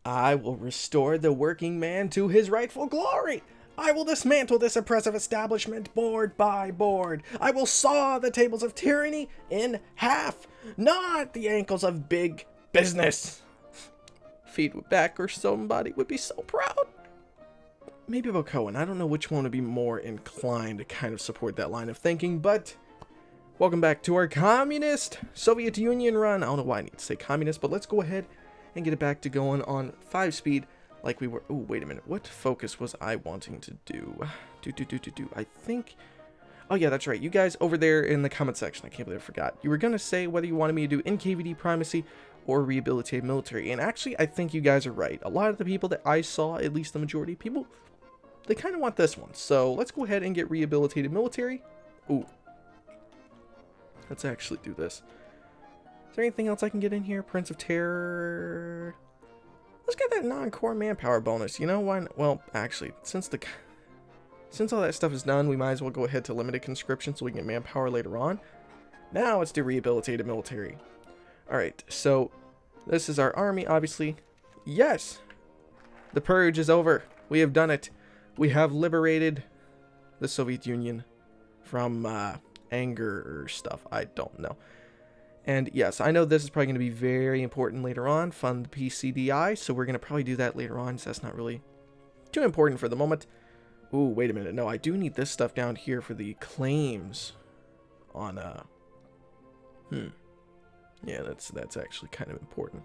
I will restore the working man to his rightful glory. I will dismantle this oppressive establishment board by board. I will saw the tables of tyranny in half, not the ankles of big business. Feed would back or somebody would be so proud. Maybe about Cohen. I don't know which one would be more inclined to kind of support that line of thinking, but welcome back to our communist Soviet Union run. I don't know why I need to say communist, but let's go ahead and get it back to going on 5 speed like we were. Oh, wait a minute. What focus was I wanting to do? I think... Oh, yeah, that's right. You guys over there in the comment section, I can't believe I forgot. You were going to say whether you wanted me to do NKVD primacy or rehabilitated military. And actually, I think you guys are right. A lot of the people that I saw, at least the majority of people, they kind of want this one. So let's go ahead and get rehabilitated military. Ooh. Let's actually do this. Is there anything else I can get in here? Prince of Terror. Let's get that non-core manpower bonus. You know why? Well, actually, since all that stuff is done, we might as well go ahead to limited conscription so we can get manpower later on. Now let's do rehabilitated military. Alright, so this is our army, obviously. Yes! The purge is over. We have done it. We have liberated the Soviet Union from anger or stuff. I don't know. And yes, I know this is probably going to be very important later on. Fund the PCDI, so we're going to probably do that later on, so that's not really too important for the moment. Ooh, wait a minute. No, I do need this stuff down here for the claims on, yeah, that's actually kind of important.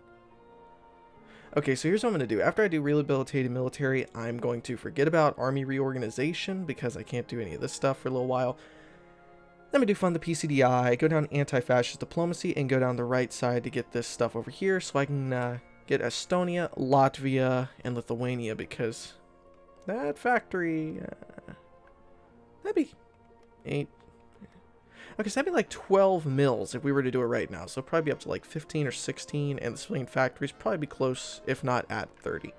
Okay, so here's what I'm going to do. After I do rehabilitated military, I'm going to forget about army reorganization because I can't do any of this stuff for a little while. Then we do fund the PCDI, go down Anti-Fascist Diplomacy, and go down the right side to get this stuff over here so I can get Estonia, Latvia, and Lithuania because that factory, that'd be 8. Okay, so that'd be like 12 mils if we were to do it right now. So probably be up to like 15 or 16, and the civilian factories probably be close, if not at 30.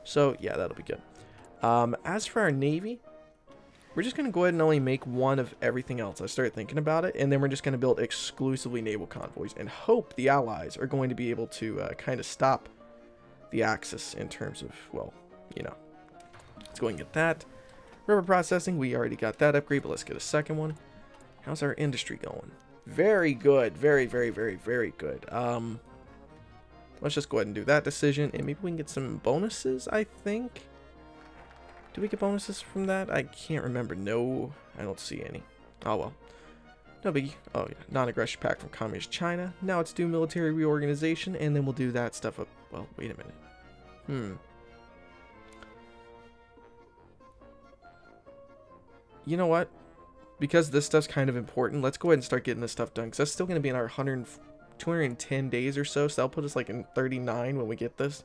So yeah, that'll be good. As for our Navy, we're just going to go ahead and only make one of everything else. I started thinking about it, and then we're just going to build exclusively naval convoys and hope the Allies are going to be able to kind of stop the Axis in terms of, well, you know. Let's go and get that. Rubber processing, we already got that upgrade, but let's get a second one. How's our industry going? Very good. Very, very, very, very good. Let's just go ahead and do that decision, and maybe we can get some bonuses, I think. Do we get bonuses from that? I can't remember. No, I don't see any. Oh, well. No biggie. Oh, yeah. Non-aggression pact from Communist China. Now let's do military reorganization, and then we'll do that stuff up. Well, wait a minute. You know what? Because this stuff's kind of important, let's go ahead and start getting this stuff done. Because that's still going to be in our 210 days or so. So that'll put us like in 39 when we get this.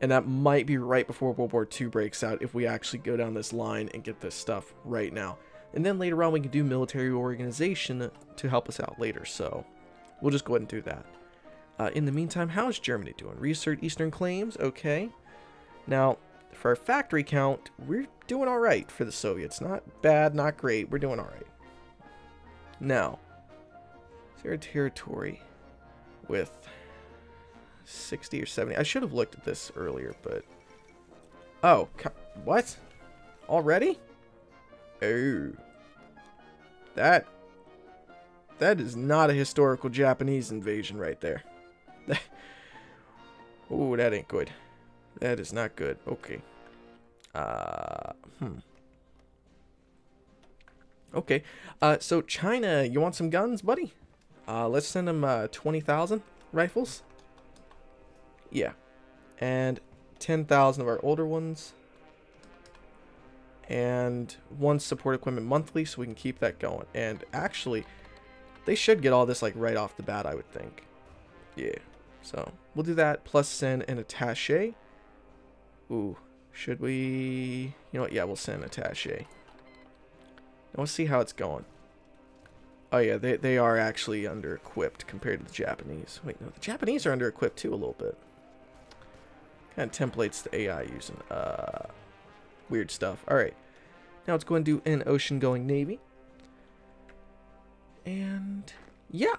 And that might be right before World War II breaks out if we actually go down this line and get this stuff right now. And then later on we can do military organization to help us out later. So we'll just go ahead and do that. In the meantime, how's Germany doing? Reassert Eastern claims. Okay. Now, for our factory count, we're doing all right for the Soviets. Not bad, not great. We're doing all right. Now, is there a territory with 60 or 70? I should have looked at this earlier, but... Oh, what? Already? Oh. That is not a historical Japanese invasion right there. Oh, that ain't good. That is not good. Okay. Okay. So China, you want some guns, buddy? Let's send them 20,000 rifles. Yeah. And 10,000 of our older ones. And 1 support equipment monthly, so we can keep that going. And actually, they should get all this like right off the bat, I would think. Yeah. So we'll do that, plus send an attaché. Ooh, should we... You know what? Yeah, we'll send an attaché. Now let's see how it's going. Oh yeah, they are actually under-equipped compared to the Japanese. Wait, no, the Japanese are under-equipped too a little bit. Kind of templates the AI using. Weird stuff. Alright. Now let's go and do an ocean-going navy. And yeah.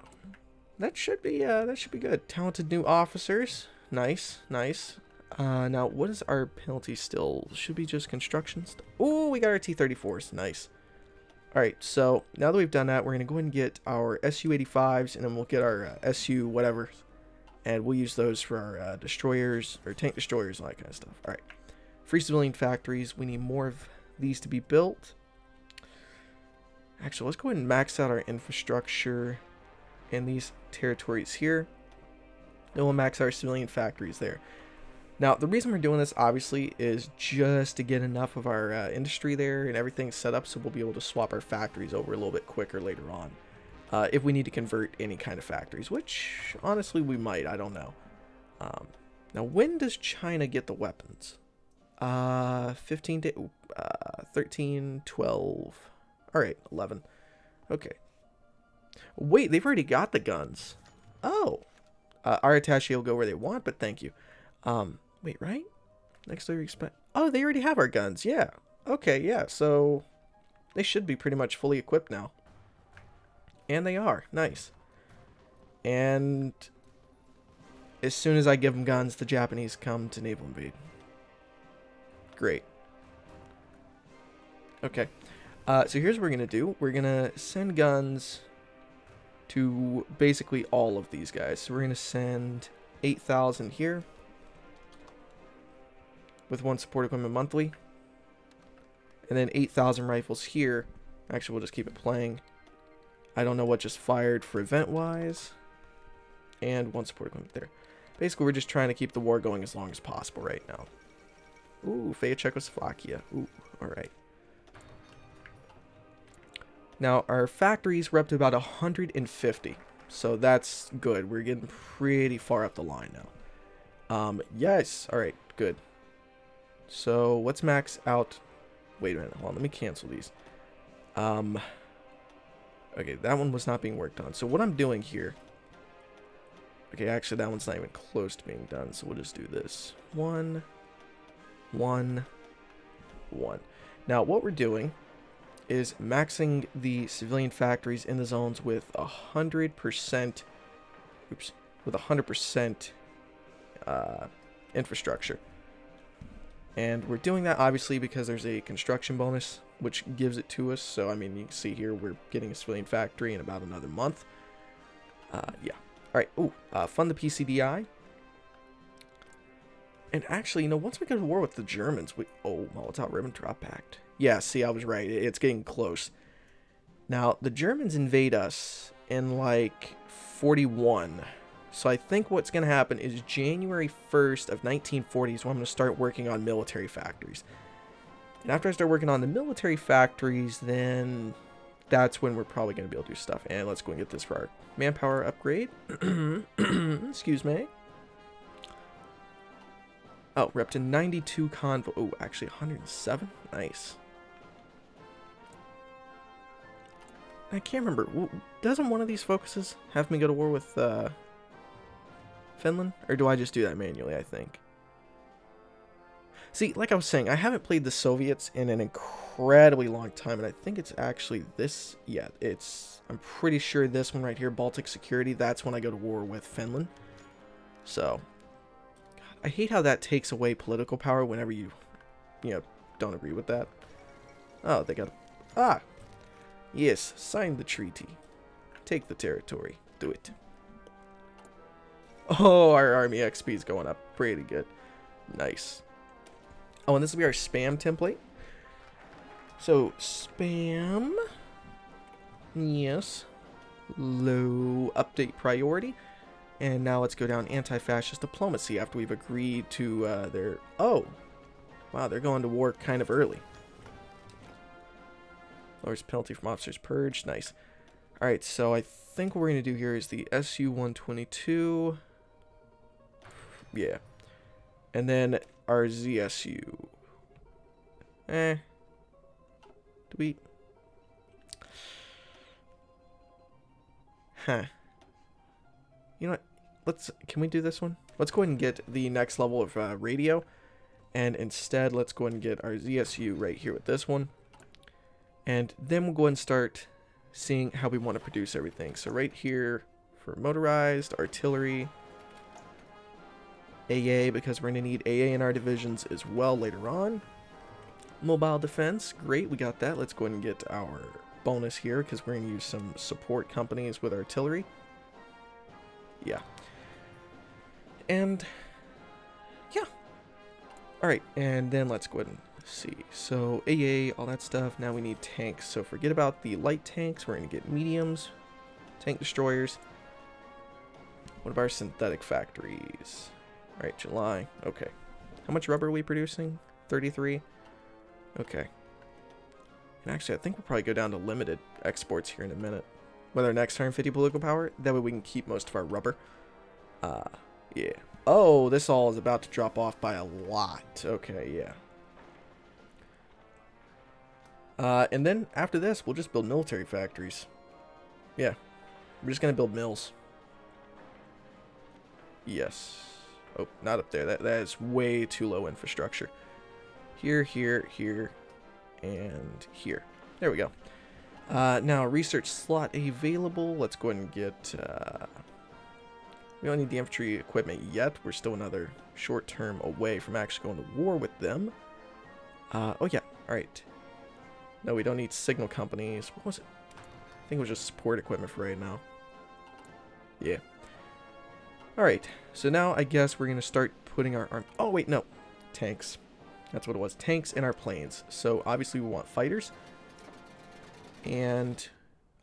That should be good. Talented new officers. Nice, nice. Now, what is our penalty still? Should be just construction stuff. Oh, we got our T-34s. Nice. Alright, so now that we've done that, we're going to go ahead and get our Su-85s, and then we'll get our Su whatever. And we'll use those for our destroyers, or tank destroyers, and all that kind of stuff. Alright. Free civilian factories. We need more of these to be built. Actually, let's go ahead and max out our infrastructure in these territories here. Then we'll max our civilian factories there. Now, the reason we're doing this, obviously, is just to get enough of our industry there and everything set up so we'll be able to swap our factories over a little bit quicker later on. If we need to convert any kind of factories, which, honestly, we might. I don't know. Now, when does China get the weapons? 15 days, 13, 12, alright, 11. Okay. Wait, they've already got the guns. Oh. Our attaché will go where they want, but thank you. Wait, right? Next we expect. Oh, they already have our guns. Yeah. Okay, yeah. So they should be pretty much fully equipped now. And they are. Nice. And as soon as I give them guns, the Japanese come to naval invade. Great. Okay. So here's what we're going to do. We're going to send guns to basically all of these guys. So we're going to send 8,000 here. With 1 support equipment monthly. And then 8,000 rifles here. Actually, we'll just keep it playing. I don't know what just fired for event-wise. And 1 support equipment there. Basically, we're just trying to keep the war going as long as possible right now. Ooh, Faya Czechoslovakia. Ooh, alright. Now, our factories were up to about 150. So that's good. We're getting pretty far up the line now. Yes. Alright, good. So let's max out. Wait a minute, hold on, let me cancel these. Okay, that one was not being worked on. So what I'm doing here. Okay, actually that one's not even close to being done. So we'll just do this. 1, 1, 1. Now what we're doing is maxing the civilian factories in the zones with 100%. Oops, with 100% infrastructure. And we're doing that, obviously, because there's a construction bonus, which gives it to us. So, I mean, you can see here, we're getting a civilian factory in about another month. Yeah. All right. Ooh, fund the PCDI. And actually, you know, once we go to war with the Germans, oh, Molotov-Ribbentrop Pact. Yeah, see, I was right. It's getting close. Now, the Germans invade us in, like, 41. So I think what's going to happen is January 1st of 1940 is when I'm going to start working on military factories. And after I start working on the military factories, then that's when we're probably going to be able to do stuff. And let's go and get this for our manpower upgrade. Excuse me. Oh, we're up to 92 convoy. Oh, actually 107. Nice. I can't remember. Doesn't one of these focuses have me go to war with Finland? Or do I just do that manually, I think? See, like I was saying, I haven't played the Soviets in an incredibly long time, and I think it's actually this. Yeah, I'm pretty sure this one right here, Baltic Security, that's when I go to war with Finland. So, God, I hate how that takes away political power whenever you know, don't agree with that. Oh, they got... Ah! Yes, sign the treaty. Take the territory. Do it. Oh, our army XP is going up pretty good. Nice. Oh, and this will be our spam template. So, spam. Yes. Low update priority. And now let's go down Anti-Fascist Diplomacy after we've agreed to their... Oh. Wow, they're going to war kind of early. Lowers penalty from officers purged. Nice. Alright, so I think what we're going to do here is the SU-122. Yeah. And then our ZSU. Do we... Huh. You know what? Can we do this one? Let's go ahead and get the next level of radio. And instead, let's go ahead and get our ZSU right here with this one. And then we'll go ahead and start seeing how we want to produce everything. So right here for motorized, artillery. AA, because we're going to need AA in our divisions as well later on. Mobile defense, great, we got that. Let's go ahead and get our bonus here, because we're going to use some support companies with artillery. Yeah. And, yeah. Alright, and then let's go ahead and see. So, AA, all that stuff. Now we need tanks. So forget about the light tanks. We're going to get mediums, tank destroyers. What about our synthetic factories? Alright, July. Okay. How much rubber are we producing? 33? Okay. And actually, I think we'll probably go down to limited exports here in a minute. With our next 150 political power. That way we can keep most of our rubber. Yeah. Oh, this all is about to drop off by a lot. Okay, yeah. And then after this, we'll just build military factories. Yeah. We're just going to build mills. Yes. Oh, not up there. That is way too low infrastructure. Here, here, here, and here. There we go. Now, research slot available. Let's go ahead and get... we don't need the infantry equipment yet. We're still another short term away from actually going to war with them. Oh, yeah. Alright. No, we don't need signal companies. What was it? I think it was just support equipment for right now. Yeah. Alright. So now I guess we're going to start putting our arm... Oh, wait, no. Tanks. That's what it was. Tanks in our planes. So obviously we want fighters. And...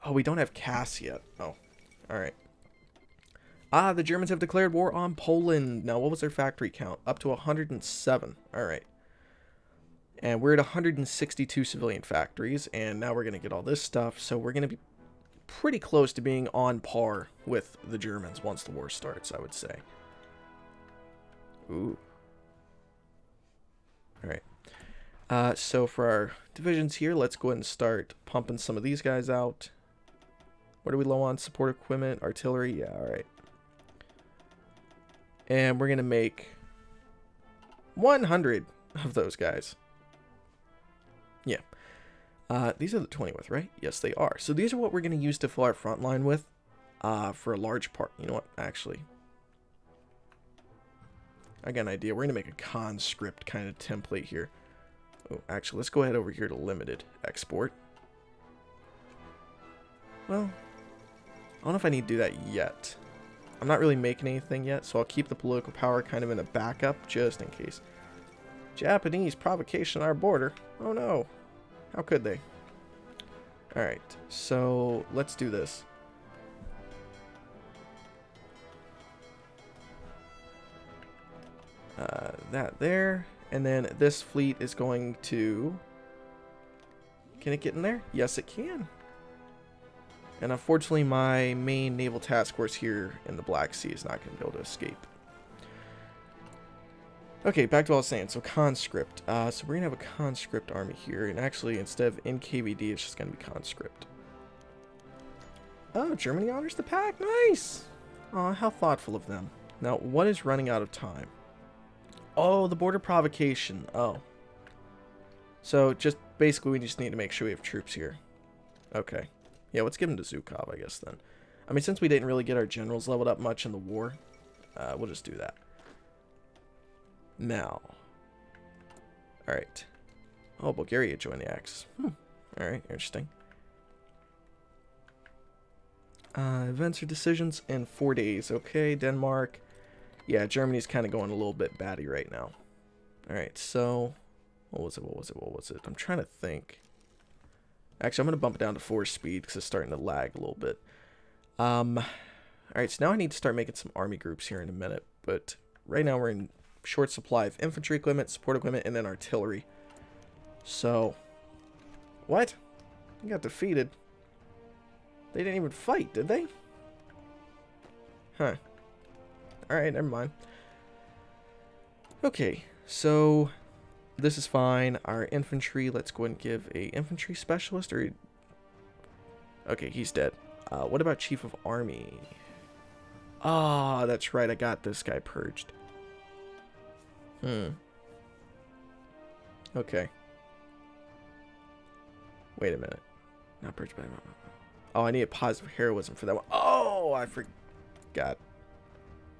Oh, we don't have CAS yet. Oh. Alright. Ah, the Germans have declared war on Poland. Now, what was their factory count? Up to 107. Alright. And we're at 162 civilian factories. And now we're going to get all this stuff. So we're going to be pretty close to being on par with the Germans once the war starts, I would say. Ooh. Alright. So for our divisions here, let's go ahead and start pumping some of these guys out. What are we low on? Support equipment, artillery? Yeah, alright. And we're going to make 100 of those guys. Yeah. These are the 20 with, right? Yes, they are. So these are what we're going to use to fill our front line with for a large part. You know what? Actually, I got an idea. We're going to make a conscript kind of template here. Oh, actually, let's go ahead over here to limited export. Well, I don't know if I need to do that yet. I'm not really making anything yet, so I'll keep the political power kind of in a backup just in case. Japanese provocation on our border. Oh no. How could they? Alright, so let's do this. That there. And then this fleet is going to... Can it get in there? Yes, it can. And unfortunately, my main naval task force here in the Black Sea is not going to be able to escape. Okay, back to what I was saying. So, conscript. So, we're going to have a conscript army here. And actually, instead of NKVD, it's just going to be conscript. Oh, Germany honors the pact. Nice! Aw, how thoughtful of them. Now, what is running out of time? Oh, the border provocation. Oh. So, just basically, we just need to make sure we have troops here. Okay. Yeah, let's give them to Zhukov, I guess, then. I mean, since we didn't really get our generals leveled up much in the war, we'll just do that. Now. Alright. Oh, Bulgaria joined the Axis. Alright, interesting. Events or decisions in 4 days. Okay, Denmark. Yeah, Germany's kind of going a little bit batty right now. Alright, so... What was it? I'm trying to think. Actually, I'm going to bump it down to 4 speed because it's starting to lag a little bit. Alright, so now I need to start making some army groups here in a minute. But right now we're in short supply of infantry equipment, support equipment, and then artillery. So... What? I got defeated. They didn't even fight, did they? Huh. Alright, never mind. Okay, so... This is fine. Our infantry, let's go ahead and give a infantry specialist, or... Okay, he's dead. What about Chief of Army? Ah, that's right, I got this guy purged. Okay. Wait a minute. Not purged by... Oh, I need a positive heroism for that one. Oh, I forgot.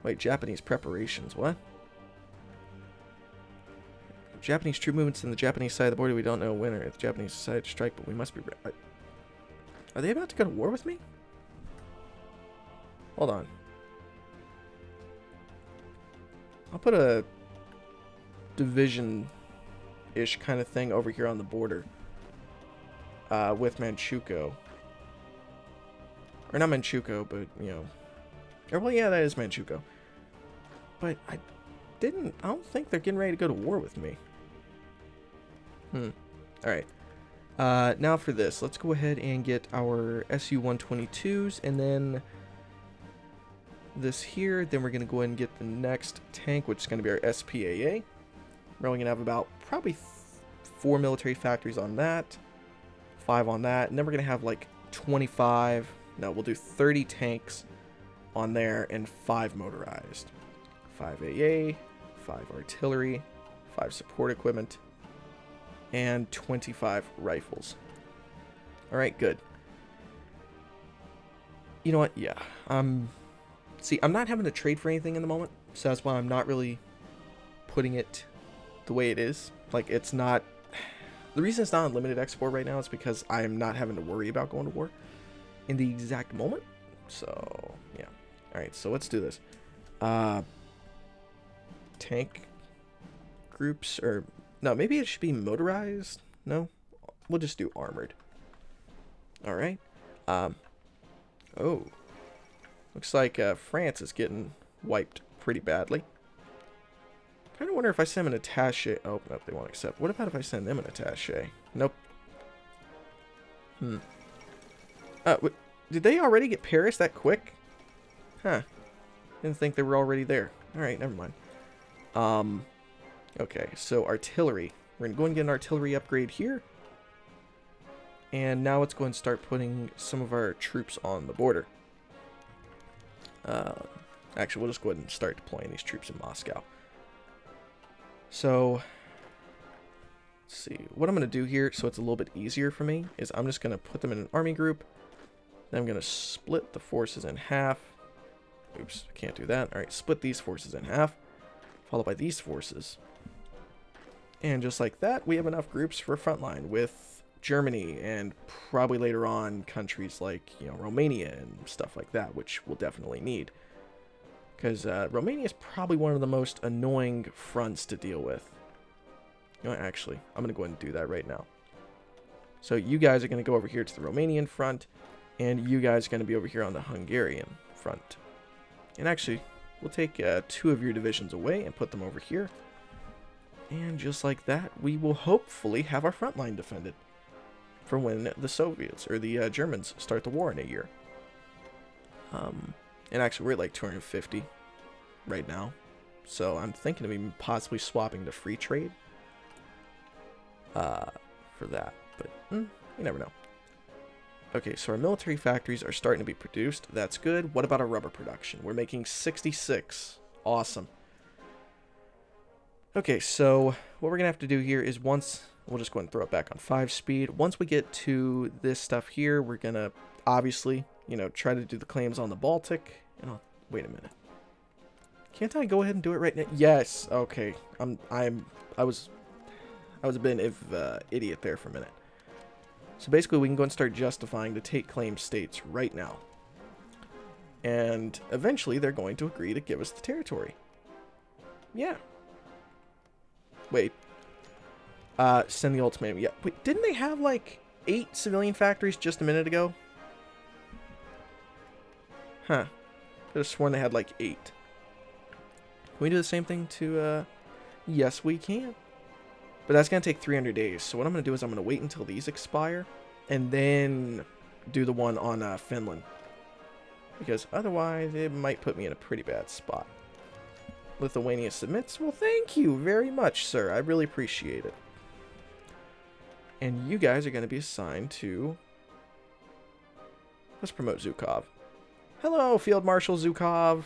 Wait, Japanese preparations, what? Japanese troop movements on the Japanese side of the border. We don't know when or if the Japanese decide to strike, but we must be... Are they about to go to war with me? Hold on. I'll put a division-ish kind of thing over here on the border with Manchukuo. Or not Manchukuo, but, you know... Or, well, yeah, that is Manchukuo. But I don't think they're getting ready to go to war with me. Alright. Now for this. Let's go ahead and get our Su-122s, and then this here. Then we're going to go ahead and get the next tank, which is going to be our SPAA. We're only going to have about probably 4 military factories on that, 5 on that, and then we're going to have like 25... No, we'll do 30 tanks on there and 5 motorized. 5 AA, 5 artillery, 5 support equipment, and 25 rifles. Alright, good. You know what? Yeah. See, I'm not having to trade for anything in the moment, so that's why I'm not really putting it the way it is. Like, it's not... The reason it's not unlimited export right now is because I am not having to worry about going to war in the exact moment. So, yeah. Alright, so let's do this. Tank groups, or... No, maybe it should be motorized? No? We'll just do armored. Alright. Oh. Looks like France is getting wiped pretty badly. Kind of wonder if I send them an attaché. Oh, no, they won't accept. What about if I send them an attaché? Nope. Did they already get Paris that quick? Huh. Didn't think they were already there. Alright, never mind. Okay, so artillery. We're going to go and get an artillery upgrade here. And now let's go and start putting some of our troops on the border. Actually, we'll just go ahead and start deploying these troops in Moscow. So, let's see. What I'm going to do here, so it's a little bit easier for me, is I'm just going to put them in an army group. Then I'm going to split the forces in half. Oops, I can't do that. Alright, split these forces in half, followed by these forces. And just like that, we have enough groups for a front line with Germany and probably later on countries like, you know, Romania and stuff like that, which we'll definitely need. Because Romania is probably one of the most annoying fronts to deal with. You know what, actually, I'm going to go ahead and do that right now. So you guys are going to go over here to the Romanian front, and you guys are going to be over here on the Hungarian front. And actually, we'll take 2 of your divisions away and put them over here. And just like that, we will hopefully have our front line defended for when the Soviets, or the Germans, start the war in a year. And actually, we're at like 250 right now. So I'm thinking of possibly swapping to free trade for that. But you never know. Okay, so our military factories are starting to be produced. That's good. What about our rubber production? We're making 66. Awesome. Okay, so what we're going to have to do here is once... We'll just go ahead and throw it back on 5 speed. Once we get to this stuff here, we're going to obviously, you know, try to do the claims on the Baltic. And wait a minute. Can't I go ahead and do it right now? Yes. Okay. I was a bit of an idiot there for a minute. So basically, we can go and start justifying to take claim states right now. And eventually, they're going to agree to give us the territory. Yeah. Wait. Send the ultimatum. Yeah. Wait, didn't they have like 8 civilian factories just a minute ago? Huh. Could have sworn they had like 8. Can we do the same thing to, yes, we can. But that's going to take 300 days. So what I'm going to do is I'm going to wait until these expire and then do the one on Finland. Because otherwise, it might put me in a pretty bad spot. Lithuania submits. Well, thank you very much, sir. I really appreciate it. And you guys are going to be assigned to... Let's promote Zhukov. Hello, Field Marshal Zhukov.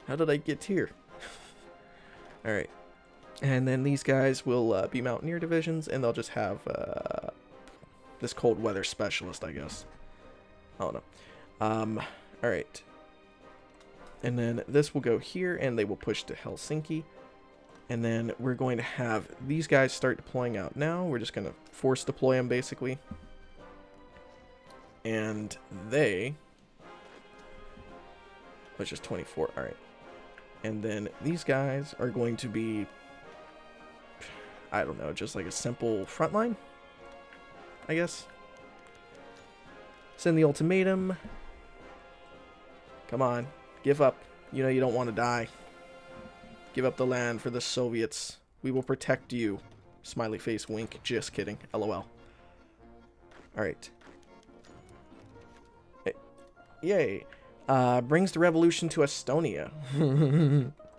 How did I get here? Alright. And then these guys will be Mountaineer divisions, and they'll just have this cold weather specialist, I guess. I don't know. Alright. And then this will go here, and they will push to Helsinki. And then we're going to have these guys start deploying out now. We're just going to force deploy them, basically. And they... Which is 24. Alright. And then these guys are going to be... I don't know, just like a simple frontline, I guess. Send the ultimatum. Come on, give up. You know you don't want to die. Give up the land for the Soviets. We will protect you. Smiley face wink. Just kidding. LOL. Alright. Yay. Brings the revolution to Estonia.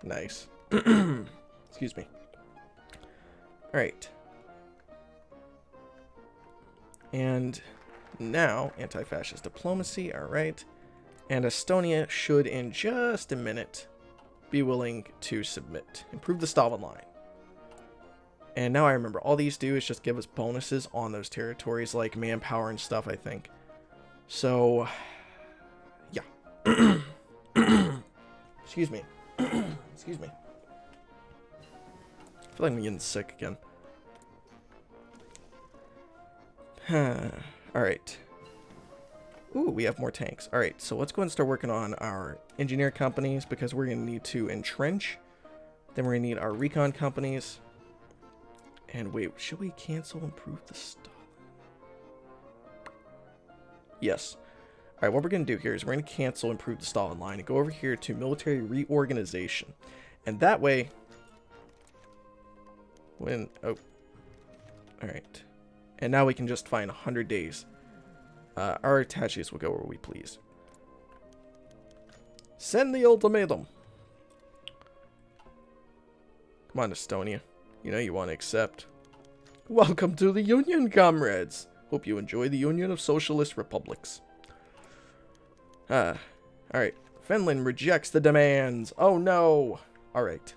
Nice. Excuse me. Alright. And now, anti-fascist diplomacy. Alright. And Estonia should, in just a minute, be willing to submit. Improve the Stalin line. And now I remember, all these do is just give us bonuses on those territories, like manpower and stuff, I think. So, yeah. Excuse me. Excuse me. I feel like I'm getting sick again. Alright. Ooh, we have more tanks. Alright, so let's go ahead and start working on our engineer companies, because we're going to need to entrench. Then we're going to need our recon companies. And wait, should we cancel improve the Stalin? Yes. Alright, what we're going to do here is we're going to cancel improve the Stalin line and go over here to military reorganization. And that way... When... Oh. Alright. And now we can just find 100 days. Our attaches will go where we please. Send the ultimatum. Come on, Estonia. You know you want to accept. Welcome to the Union, comrades. Hope you enjoy the Union of Socialist Republics. Alright. Finland rejects the demands. Oh no. Alright.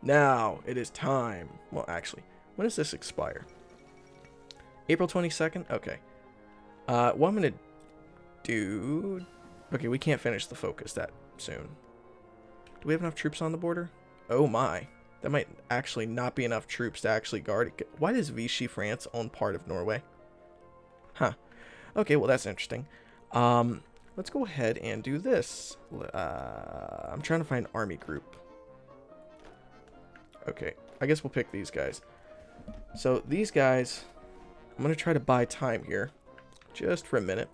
Now it is time. Well, actually, when does this expire? April 22nd? Okay. What I'm going to do... Okay, we can't finish the focus that soon. Do we have enough troops on the border? Oh my. That might actually not be enough troops to actually guard it. Why does Vichy France own part of Norway? Huh. Okay, well that's interesting. Let's go ahead and do this. I'm trying to find an army group. Okay, I guess we'll pick these guys. So these guys... I'm going to try to buy time here, just for a minute.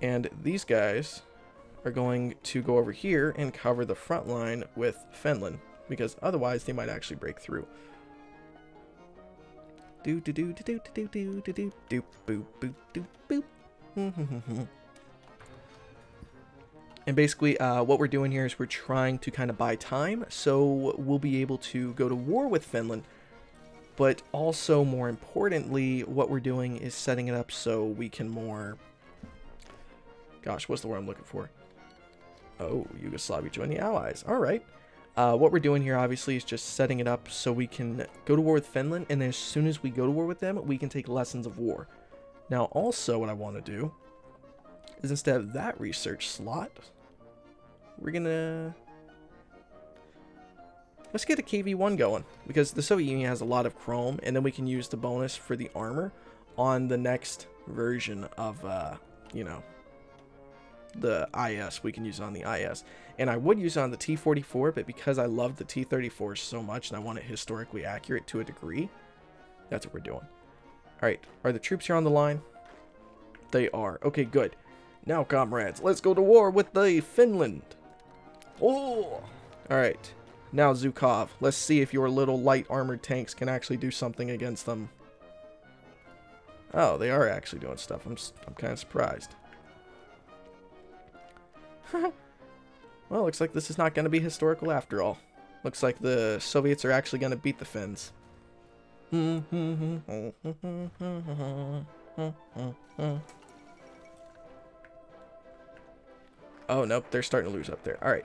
And these guys are going to go over here and cover the front line with Finland, because otherwise they might actually break through. Do do do do do do do do do boop boop doop boop. And basically, what we're doing here is we're trying to kind of buy time, so we'll be able to go to war with Finland. But also, more importantly, what we're doing is setting it up so we can more... Gosh, what's the word I'm looking for? Oh, Yugoslavia join the Allies. Alright. What we're doing here, obviously, is just setting it up so we can go to war with Finland, and then as soon as we go to war with them, we can take lessons of war. Now, also, what I want to do is instead of that research slot, we're gonna... Let's get a KV-1 going, because the Soviet Union has a lot of chrome, and then we can use the bonus for the armor on the next version of, you know, the IS. We can use it on the IS. And I would use it on the T-44, but because I love the T-34 so much and I want it historically accurate to a degree, that's what we're doing. Alright, are the troops here on the line? They are. Okay, good. Now, comrades, let's go to war with the Finland. Oh! Alright. Now, Zhukov, let's see if your little light armored tanks can actually do something against them. Oh, they are actually doing stuff. I'm kind of surprised. Well, looks like this is not going to be historical after all. Looks like the Soviets are actually going to beat the Finns. Oh, nope, they're starting to lose up there. Alright.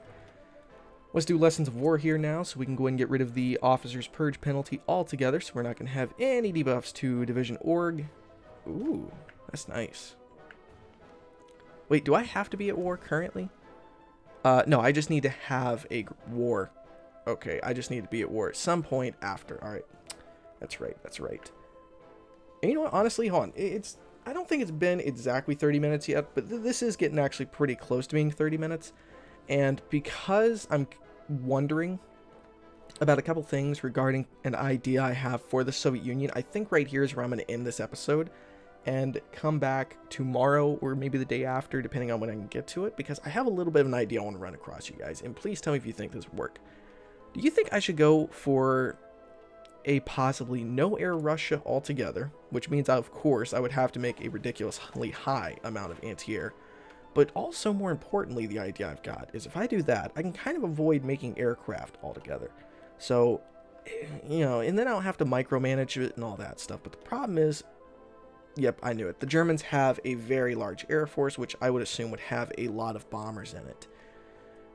Let's do lessons of war here now, so we can go ahead and get rid of the officer's purge penalty altogether, so we're not going to have any debuffs to Division Org. Ooh, that's nice. Wait, do I have to be at war currently? No, I just need to have a war Okay, I just need to be at war at some point after. All right. That's right. That's right. And you know what? Honestly, hold on. I don't think it's been exactly 30 minutes yet, but this is getting actually pretty close to being 30 minutes. And because I'm wondering about a couple things regarding an idea I have for the Soviet Union, I think right here is where I'm going to end this episode and come back tomorrow or maybe the day after, depending on when I can get to it, because I have a little bit of an idea I want to run across you guys. And please tell me if you think this would work. Do you think I should go for a possibly no air Russia altogether, which means, of course, I would have to make a ridiculously high amount of anti-air, but also more importantly, the idea I've got is if I do that, I can kind of avoid making aircraft altogether. So, you know, and then I don't have to micromanage it and all that stuff. But the problem is, yep, I knew it. The Germans have a very large air force, which I would assume would have a lot of bombers in it.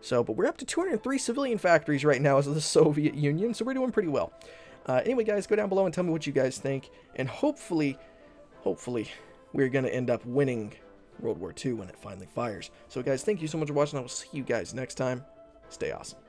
So, but we're up to 203 civilian factories right now as the Soviet Union, so we're doing pretty well. Anyway, guys, go down below and tell me what you guys think, and hopefully, we're going to end up winning World War II when it finally fires. So, guys, thank you so much for watching. I will see you guys next time. Stay awesome.